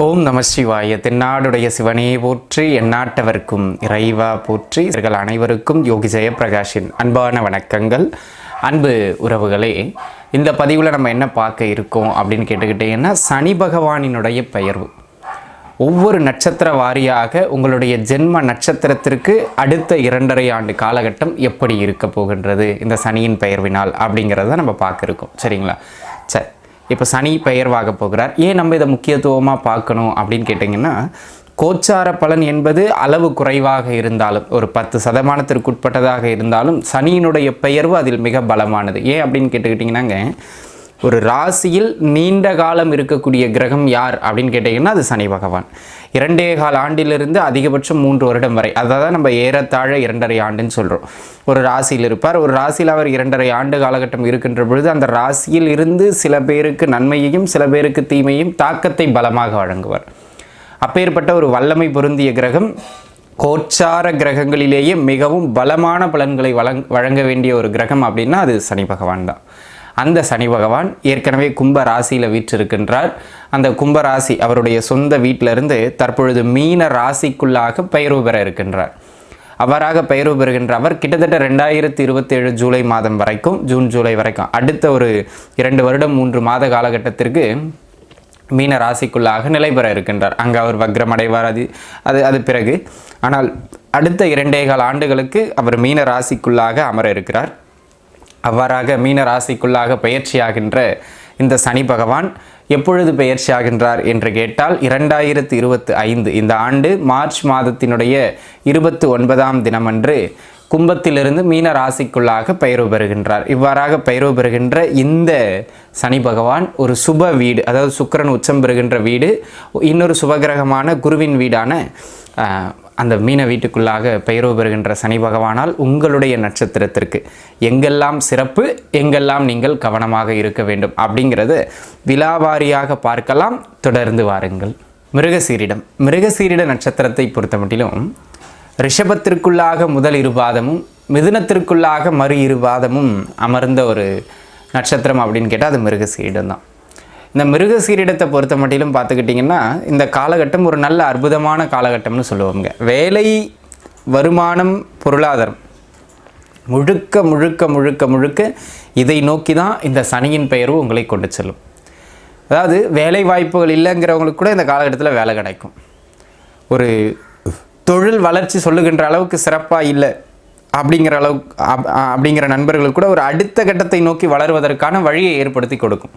ஓம் நம சிவாய. தென்னாடுடைய சிவனே போற்றி, எந்நாட்டவர்க்கும் இறைவா போற்றி. இவர்கள் அனைவருக்கும் யோகி ஜெயப்பிரகாஷின் அன்பான வணக்கங்கள். அன்பு உறவுகளே, இந்த பதிவில் நம்ம என்ன பார்க்க இருக்கோம் அப்படின்னு கேட்டுக்கிட்டீங்கன்னா, சனி பகவானினுடைய பெயர்வு ஒவ்வொரு நட்சத்திர வாரியாக உங்களுடைய ஜென்ம நட்சத்திரத்திற்கு அடுத்த 2.5 ஆண்டு காலகட்டம் எப்படி இருக்க போகின்றது இந்த சனியின் பெயர்வினால் அப்படிங்கிறத நம்ம பார்க்க இருக்கோம். சரிங்களா? சரி, இப்போ சனி பெயர்வாக போகிறார். ஏன் நம்ம இதை முக்கியத்துவமாக பார்க்கணும் அப்படின்னு கேட்டிங்கன்னா, கோச்சார பலன் என்பது அளவு குறைவாக இருந்தாலும், ஒரு 10% உட்பட்டதாக இருந்தாலும், சனியினுடைய பெயர்வு அதில் மிக பலமானது. ஏன் அப்படின்னு கேட்டுக்கிட்டிங்கன்னாங்க, ஒரு ராசியில் நீண்ட காலம் இருக்கக்கூடிய கிரகம் யார் அப்படின்னு கேட்டிங்கன்னா அது சனி பகவான். 2.25 ஆண்டிலிருந்து அதிகபட்சம் 3 வருடம் வரை, அதாவது நம்ம ஏறத்தாழ 2.5 ஆண்டுன்னு சொல்கிறோம். ஒரு ராசியில் இருப்பார். ஒரு ராசியில் அவர் 2.5 ஆண்டு காலகட்டம் இருக்கின்ற பொழுது அந்த ராசியில் இருந்து சில பேருக்கு நன்மையையும் சில பேருக்கு தீமையும் தாக்கத்தை பலமாக வழங்குவார். அப்பேற்பட்ட ஒரு வல்லமை பொருந்திய கிரகம், கோச்சார கிரகங்களிலேயே மிகவும் பலமான பலன்களை வழங்க வேண்டிய ஒரு கிரகம் அப்படின்னா அது சனி பகவான் தான். அந்த சனி பகவான் ஏற்கனவே கும்ப ராசியில் வீற்றிருக்கின்றார். அந்த கும்ப ராசி அவருடைய சொந்த வீட்டிலிருந்து தற்பொழுது மீன ராசிக்குள்ளாக பெயர்வு பெற இருக்கின்றார். அவ்வாறாக பெயர்வு பெறுகின்ற அவர் கிட்டத்தட்ட 2027 ஜூலை மாதம் வரைக்கும், ஜூன் ஜூலை வரைக்கும், அடுத்த ஒரு 2 வருடம் 3 மாத காலகட்டத்திற்கு மீன ராசிக்குள்ளாக நிலை பெற இருக்கின்றார். அங்கே அவர் வக்ரம் அடைவார். அது பிறகு, ஆனால் அடுத்த 2.25 ஆண்டுகளுக்கு அவர் மீன ராசிக்குள்ளாக அமர இருக்கிறார். அவ்வாறாக மீன ராசிக்குள்ளாக பயிற்சியாகின்ற இந்த சனி பகவான் எப்பொழுது பயிற்சி ஆகின்றார் என்று கேட்டால் 2025 இந்த ஆண்டு மார்ச் மாதத்தினுடைய 29ஆம் தினமன்று கும்பத்திலிருந்து மீன ராசிக்குள்ளாக பெயர்வு பெறுகின்றார். இவ்வாறாக பெயர்வு பெறுகின்ற இந்த சனி பகவான் ஒரு சுப வீடு, அதாவது சுக்கிரன் உச்சம் பெறுகின்ற வீடு, இன்னொரு சுபகிரகமான குருவின் வீடான அந்த மீன வீட்டுக்குள்ளாக பெயர்வு பெறுகின்ற சனி பகவானால் உங்களுடைய நட்சத்திரத்திற்கு எங்கெல்லாம் சிறப்பு, எங்கெல்லாம் நீங்கள் கவனமாக இருக்க வேண்டும் அப்படிங்கிறது விலாவாரியாக பார்க்கலாம். தொடர்ந்து வாருங்கள். மிருகசீரிட நட்சத்திரத்தை பொறுத்த மட்டிலும் ரிஷபத்திற்குள்ளாக முதல் 2 பாதமும் மிதுனத்திற்குள்ளாக மறு 2 பாதமும் அமர்ந்த ஒரு நட்சத்திரம் அப்படின்னு கேட்டால் அது மிருகசீரிடம் தான். இந்த மிருகசீரிடத்தை பொறுத்த மட்டிலும் பார்த்துக்கிட்டிங்கன்னா, இந்த காலகட்டம் ஒரு நல்ல அற்புதமான காலகட்டம்னு சொல்லுவாங்க. வேலை, வருமானம், பொருளாதாரம் முழுக்க முழுக்க முழுக்க முழுக்க இதை நோக்கி தான் இந்த சனியின் பெயர்வு உங்களை கொண்டு செல்லும். அதாவது வேலை வாய்ப்புகள் இல்லைங்கிறவங்களுக்கு கூட இந்த காலகட்டத்தில் வேலை கிடைக்கும். ஒரு தொழில் வளர்ச்சி சொல்லுகின்ற அளவுக்கு சிறப்பாக இல்லை அப்படிங்கிற நண்பர்களுக்கு கூட ஒரு அடுத்த கட்டத்தை நோக்கி வளருவதற்கான வழியை ஏற்படுத்தி கொடுக்கும்.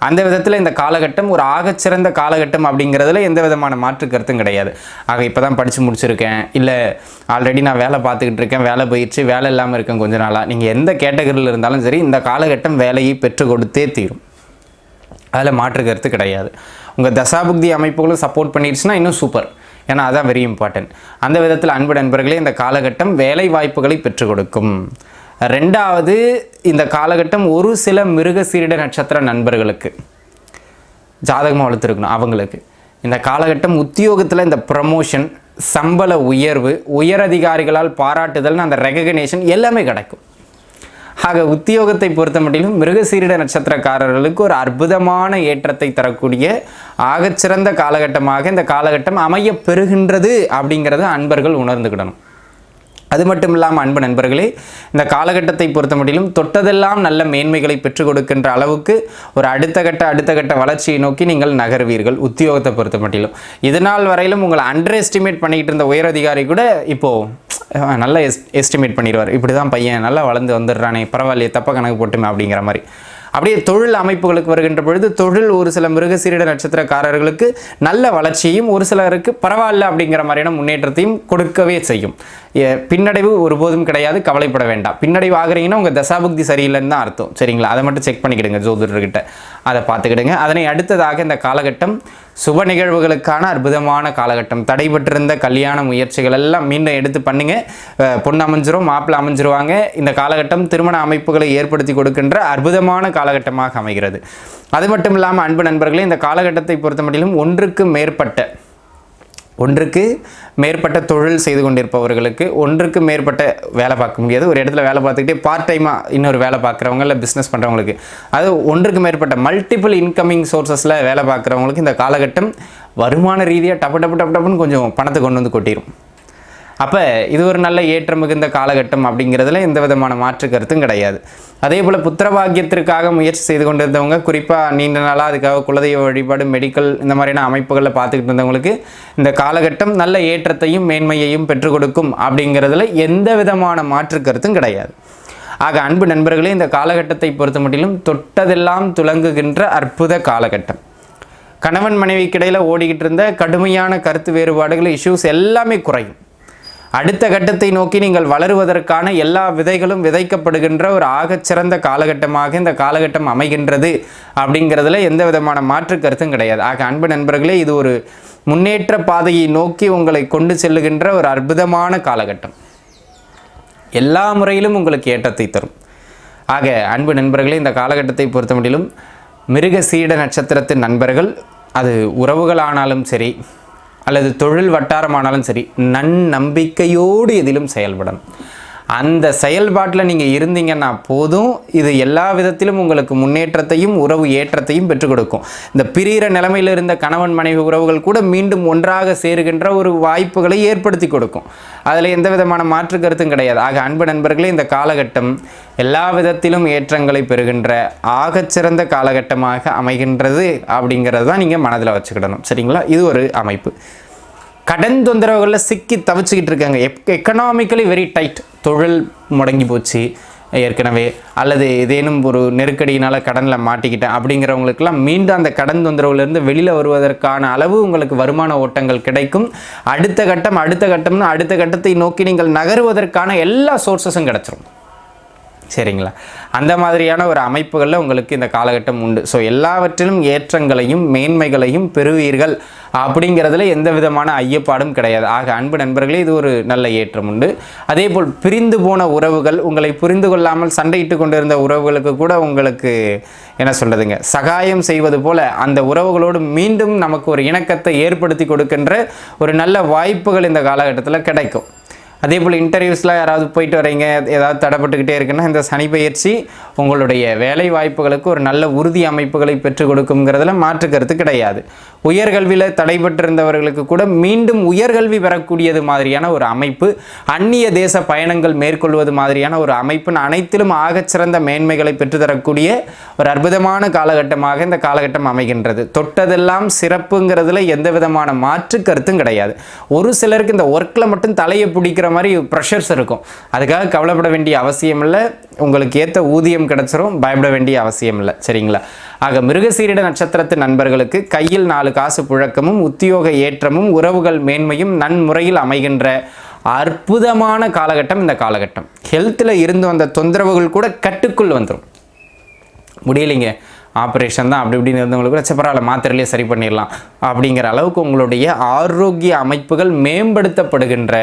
அந்த விதத்தில் இந்த காலகட்டம் ஒரு ஆகச்சிறந்த காலகட்டம் அப்படிங்கிறதுல எந்த விதமான மாற்று கருத்தும் கிடையாது. ஆக இப்போ தான் படித்து முடிச்சிருக்கேன், இல்லை ஆல்ரெடி நான் வேலை பார்த்துக்கிட்டு இருக்கேன், வேலை போயிடுச்சு, வேலை இல்லாமல் இருக்கேன் கொஞ்ச நாளாக, நீங்கள் எந்த கேட்டகரியில் இருந்தாலும் சரி இந்த காலகட்டம் வேலையை பெற்று கொடுத்தே தீரும். அதில் மாற்று கருத்து கிடையாது. உங்கள் தசாபுக்தி அமைப்புகளும் சப்போர்ட் பண்ணிடுச்சுன்னா இன்னும் சூப்பர். ஏன்னா அதான் வெரி இம்பார்ட்டன்ட். அந்த விதத்தில் அன்பு நண்பர்களே, இந்த காலகட்டம் வேலை வாய்ப்புகளை பெற்றுக் கொடுக்கும். 2வது, இந்த காலகட்டம் ஒரு சில மிருகசீரிட நட்சத்திர நண்பர்களுக்கு ஜாதகமாக வளர்த்துருக்கணும். அவங்களுக்கு இந்த காலகட்டம் உத்தியோகத்தில் இந்த ப்ரமோஷன், சம்பள உயர்வு, உயரதிகாரிகளால் பாராட்டுதல்னு அந்த ரெகக்னேஷன் எல்லாமே கிடைக்கும். ஆக உத்தியோகத்தை பொறுத்த மட்டிலும் மிருகசீரிட நட்சத்திரக்காரர்களுக்கு ஒரு அற்புதமான ஏற்றத்தை தரக்கூடிய ஆகச்சிறந்த காலகட்டமாக இந்த காலகட்டம் அமைய பெறுகின்றது அப்படிங்கிறத அன்பர்கள் உணர்ந்துக்கிடணும். அது மட்டும் இல்லாமல் அன்பு நண்பர்களே, இந்த காலகட்டத்தை பொறுத்த மட்டிலும் தொட்டதெல்லாம் நல்ல மேன்மைகளை பெற்றுக் கொடுக்கின்ற அளவுக்கு ஒரு அடுத்த கட்ட வளர்ச்சியை நோக்கி நீங்கள் நகர்வீர்கள். உத்தியோகத்தை பொறுத்த மட்டிலும் இதனால் வரையிலும் உங்களை அண்டர் எஸ்டிமேட் பண்ணிக்கிட்டு இருந்த உயரதிகாரி கூட இப்போது நல்லா எஸ்டிமேட் பண்ணிடுவார். இப்படி தான் பையன் நல்லா வளர்ந்து வந்துடுறானே, பரவாயில்லையே, தப்ப கணக்கு போட்டுமே அப்படிங்கிற மாதிரி. அப்படியே தொழில் அமைப்புகளுக்கு வருகின்ற பொழுது தொழில் ஒரு சில மிருகசீரிட நட்சத்திரக்காரர்களுக்கு நல்ல வளர்ச்சியையும், ஒரு சிலருக்கு பரவாயில்ல அப்படிங்கிற மாதிரியான முன்னேற்றத்தையும் கொடுக்கவே செய்யும். பின்னடைவு ஒருபோதும் கிடையாது, கவலைப்பட வேண்டாம். பின்னடைவு ஆகுறீங்கன்னா உங்கள் தசாபுக்தி சரியில்லைன்னு தான் அர்த்தம். சரிங்களா? அதை மட்டும் செக் பண்ணிக்கிடுங்க ஜோதிடர்கிட்ட, அதை பார்த்துக்கிடுங்க. அதனை அடுத்ததாக இந்த காலகட்டம் சுப நிகழ்வுகளுக்கான அற்புதமான காலகட்டம். தடைபட்டிருந்த கல்யாண முயற்சிகள் எல்லாம் மீண்டும் எடுத்து பண்ணுங்க. பொண்ணு அமைஞ்சிரும், மாப்பிள்ளை அமைஞ்சிருவாங்க. இந்த காலகட்டம் திருமண அமைப்புகளை ஏற்படுத்தி கொடுக்கின்ற அற்புதமான காலகட்டமாக அமைகிறது. அது மட்டும் இல்லாமல் அன்பு நண்பர்களே, இந்த காலகட்டத்தை பொறுத்த மட்டிலும் ஒன்றுக்கு மேற்பட்ட ஒன்றுக்கு மேற்பட்ட தொழில் செய்து கொண்டிருப்பவர்களுக்கு, ஒன்றுக்கு மேற்பட்ட வேலை பார்க்க முடியாது, ஒரு இடத்துல வேலை பார்த்துக்கிட்டே பார்ட் டைமாக இன்னொரு வேலை பார்க்குறவங்க, இல்லை பிஸ்னஸ் பண்ணுறவங்களுக்கு, அது ஒன்றுக்கு மேற்பட்ட மல்டிபிள் இன்கமிங் சோர்ஸஸில் வேலை பார்க்குறவங்களுக்கு இந்த காலகட்டம் வருமான ரீதியாக டப்புன்னு கொஞ்சம் பணத்தை கொண்டு வந்து கொட்டிடும். அப்போ இது ஒரு நல்ல ஏற்றம் மிகுந்த காலகட்டம் அப்படிங்கிறதுல எந்த விதமான மாற்று கருத்தும் கிடையாது. அதே போல் புத்திரபாக்கியத்திற்காக முயற்சி செய்து கொண்டிருந்தவங்க, குறிப்பாக நீண்ட நாளாக அதுக்காக குலதெய்வ வழிபாடு, மெடிக்கல் இந்த மாதிரியான அமைப்புகளில் பார்த்துக்கிட்டு இருந்தவங்களுக்கு இந்த காலகட்டம் நல்ல ஏற்றத்தையும் மேன்மையையும் பெற்றுக் கொடுக்கும் அப்படிங்கிறதுல எந்த விதமான மாற்று கருத்தும் கிடையாது. ஆக அன்பு நண்பர்களே, இந்த காலகட்டத்தை பொறுத்த மட்டிலும் தொட்டதெல்லாம் துலங்குகின்ற அற்புத காலகட்டம். கணவன் மனைவிக்கிடையில் ஓடிக்கிட்டு இருந்த கடுமையான கருத்து வேறுபாடுகள், இஷ்யூஸ் எல்லாமே குறையும். அடுத்த கட்டத்தை நோக்கி நீங்கள் வளருவதற்கான எல்லா விதைகளும் விதைக்கப்படுகின்ற ஒரு ஆகச்சிறந்த காலகட்டமாக இந்த காலகட்டம் அமைகின்றது அப்படிங்கிறதுல எந்த விதமான மாற்று கருத்தும் கிடையாது. ஆக அன்பு நண்பர்களே, இது ஒரு முன்னேற்ற பாதையை நோக்கி உங்களை கொண்டு செல்லுகின்ற ஒரு அற்புதமான காலகட்டம். எல்லா முறையிலும் உங்களுக்கு ஏற்றத்தை தரும். ஆக அன்பு நண்பர்களே, இந்த காலகட்டத்தை பொறுத்த மட்டிலும் மிருகசீட நட்சத்திரத்தின் நண்பர்கள், அது உறவுகளானாலும் சரி அல்லது தொழில் வட்டாரமானாலும் சரி, நம்பிக்கையோடு எதிலும் செயல்படணும். அந்த செயல்பாட்டில் நீங்கள் இருந்தீங்கன்னா போதும், இது எல்லா விதத்திலும் உங்களுக்கு முன்னேற்றத்தையும் உறவு ஏற்றத்தையும் பெற்றுக் கொடுக்கும். இந்த பிரிகிற நிலைமையில் இருந்த கணவன் மனைவி உறவுகள் கூட மீண்டும் ஒன்றாக சேருகின்ற ஒரு வாய்ப்புகளை ஏற்படுத்தி கொடுக்கும். அதில் எந்த விதமான மாற்று கருத்தும் கிடையாது. ஆக அன்பு நண்பர்களே, இந்த காலகட்டம் எல்லா விதத்திலும் ஏற்றங்களை பெறுகின்ற ஆகச்சிறந்த காலகட்டமாக அமைகின்றது அப்படிங்கிறது தான் நீங்கள் மனதில் வச்சுக்கிடணும். சரிங்களா? இது ஒரு அமைப்பு. கடன் தொந்தரவுகளில் சிக்கி தவிச்சுக்கிட்டு இருக்காங்க, எக்கனாமிக்கலி வெரி டைட், தொழில் முடங்கி போச்சு ஏற்கனவே, அல்லது ஏதேனும் ஒரு நெருக்கடியினால் கடனில் மாட்டிக்கிட்டேன் அப்படிங்கிறவங்களுக்கெல்லாம் மீண்டும் அந்த கடன் தொந்தரவுலேருந்து வெளியில் வருவதற்கான அளவு உங்களுக்கு வருமான ஓட்டங்கள் கிடைக்கும். அடுத்த கட்டம்னு அடுத்த கட்டத்தை நோக்கி நீங்கள் நகருவதற்கான எல்லா சோர்ஸஸும் கிடச்சிரும். சரிங்களா? அந்த மாதிரியான ஒரு அமைப்புகளில் உங்களுக்கு இந்த காலகட்டம் உண்டு. ஸோ எல்லாவற்றிலும் ஏற்றங்களையும் மேன்மைகளையும் பெறுவீர்கள் அப்படிங்கிறதுல எந்த விதமான ஐயப்பாடும் கிடையாது. ஆக அன்பு நண்பர்களே, இது ஒரு நல்ல ஏற்றம் உண்டு. அதே போல் பிரிந்து போன உறவுகள், உங்களை புரிந்து கொள்ளாமல் சண்டையிட்டு கொண்டிருந்த உறவுகளுக்கு கூட உங்களுக்கு என்ன சொல்கிறதுங்க, சகாயம் செய்வது போல் அந்த உறவுகளோடு மீண்டும் நமக்கு ஒரு இணக்கத்தை ஏற்படுத்தி கொடுக்கின்ற ஒரு நல்ல வாய்ப்புகள் இந்த காலகட்டத்தில் கிடைக்கும். அதே போல் இன்டர்வியூஸ்லாம் யாராவது போயிட்டு வரீங்க, ஏதாவது தடைப்பட்டுக்கிட்டே இருக்குன்னா இந்த சனி பயிற்சி உங்களுடைய வேலை வாய்ப்புகளுக்கு ஒரு நல்ல உறுதி அமைப்புகளை பெற்றுக் கொடுக்குங்கிறதுல மாற்று கருத்து கிடையாது. உயர்கல்வியில் தடைபட்டிருந்தவர்களுக்கு கூட மீண்டும் உயர்கல்வி பெறக்கூடியது மாதிரியான ஒரு அமைப்பு, அந்நிய தேச பயணங்கள் மேற்கொள்வது மாதிரியான ஒரு அமைப்புன்னு அனைத்திலும் ஆகச்சிறந்த மேன்மைகளை பெற்றுத்தரக்கூடிய ஒரு அற்புதமான காலகட்டமாக இந்த காலகட்டம் அமைகின்றது. தொட்டதெல்லாம் சிறப்புங்கிறதுல எந்த விதமான மாற்று கருத்தும் கிடையாது. ஒரு சிலருக்கு இந்த ஒர்க்கில் மட்டும் தலையை பிடிக்கிற மாதிரி ப்ரெஷர்ஸ் இருக்கும், அதுக்காக கவலைப்பட வேண்டிய அவசியம் இல்லை. உங்களுக்கு ஏற்ற ஊதியம் கிடைச்சிரும், பயப்பட வேண்டிய அவசியம் இல்லை. சரிங்களா? ஆக மிருகசீரிட நட்சத்திரத்து நண்பர்களுக்கு கையில் 4 காசு புழக்கமும் உத்தியோக ஏற்றமும் உறவுகள் மேன்மையும் நன்முறையில் அமைகின்ற அற்புதமான காலகட்டம் இந்த காலகட்டம். ஹெல்த்தில் இருந்து வந்த தொந்தரவுகள் கூட கட்டுக்குள் வந்துடும். முடியலைங்க, ஆப்ரேஷன் தான் அப்படி இப்படின்னு இருந்தவங்களுக்கு பரவாயில்ல, மாத்திரையிலே சரி பண்ணிடலாம் அப்படிங்கிற அளவுக்கு உங்களுடைய ஆரோக்கிய அமைப்புகள் மேம்படுத்தப்படுகின்ற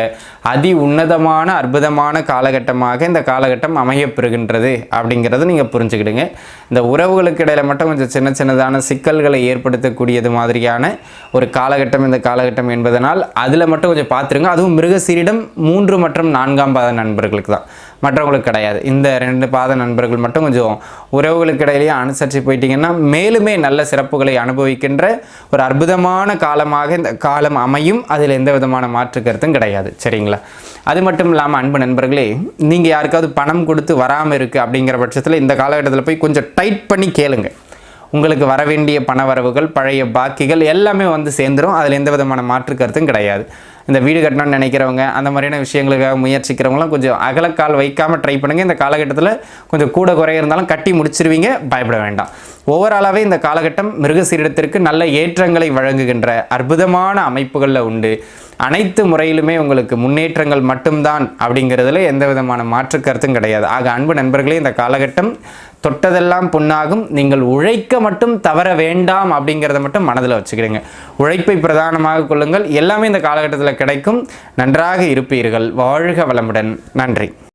அதி உன்னதமான அற்புதமான காலகட்டமாக இந்த காலகட்டம் அமையப்பெறுகின்றது அப்படிங்கிறத நீங்கள் புரிஞ்சுக்கிடுங்க. இந்த உறவுகளுக்கு இடையில மட்டும் கொஞ்சம் சின்னதான சிக்கல்களை ஏற்படுத்தக்கூடியது மாதிரியான ஒரு காலகட்டம் இந்த காலகட்டம் என்பதனால் அதில் மட்டும் கொஞ்சம் பார்த்துருங்க. அதுவும் மிருகசீரிடம் 3 மற்றும் 4ஆம் பாத நண்பர்களுக்கு தான், மற்றவங்களுக்கு கிடையாது. இந்த 2 பாத நண்பர்கள் மட்டும் கொஞ்சம் உறவுகளுக்கு இடையிலேயே அனுசரித்து போயிட்டீங்கன்னா மேலுமே நல்ல சிறப்புகளை அனுபவிக்கின்ற ஒரு அற்புதமான காலமாக இந்த காலம் அமையும். அதில் எந்த விதமான மாற்று கருத்தும் கிடையாது. சரிங்களா? அது மட்டும் இல்லாமல் அன்பு நண்பர்களே, நீங்கள் யாருக்காவது பணம் கொடுத்து வராமல் இருக்குது அப்படிங்கிற பட்சத்தில் இந்த காலகட்டத்தில் போய் கொஞ்சம் டைட் பண்ணி கேளுங்க. உங்களுக்கு வர வேண்டிய பண வரவுகள், பழைய பாக்கிகள் எல்லாமே வந்து சேர்ந்துடும். அதில் எந்த விதமான மாற்று கருத்தும் கிடையாது. இந்த வீடு கட்டணும்னு நினைக்கிறவங்க, அந்த மாதிரியான விஷயங்களுக்காக முயற்சிக்கிறவங்களாம் கொஞ்சம் அகலக்கால் வைக்காமல் ட்ரை பண்ணுங்கள். இந்த காலகட்டத்தில் கொஞ்சம் கூட குறைய இருந்தாலும் கட்டி முடிச்சிருவீங்க, பயப்பட வேண்டாம். ஓவராலாகவே இந்த காலகட்டம் மிருகசீரிடத்திற்கு நல்ல ஏற்றங்களை வழங்குகின்ற அற்புதமான அமைப்புகளில் உண்டு. அனைத்து முறையிலுமே உங்களுக்கு முன்னேற்றங்கள் மட்டும்தான் அப்படிங்கிறதுல எந்த விதமான மாற்று கருத்தும் கிடையாது. ஆக அன்பு நண்பர்களே, இந்த காலகட்டம் தொட்டதெல்லாம் பொன்னாகும். நீங்கள் உழைக்க மட்டும் தவற வேண்டாம் அப்படிங்கிறத மட்டும் மனதில் வச்சுக்கிடுங்க. உழைப்பை பிரதானமாக கொள்ளுங்கள். எல்லாமே இந்த காலகட்டத்தில் கிடைக்கும். நன்றாக இருப்பீர்கள். வாழ்க வளமுடன். நன்றி.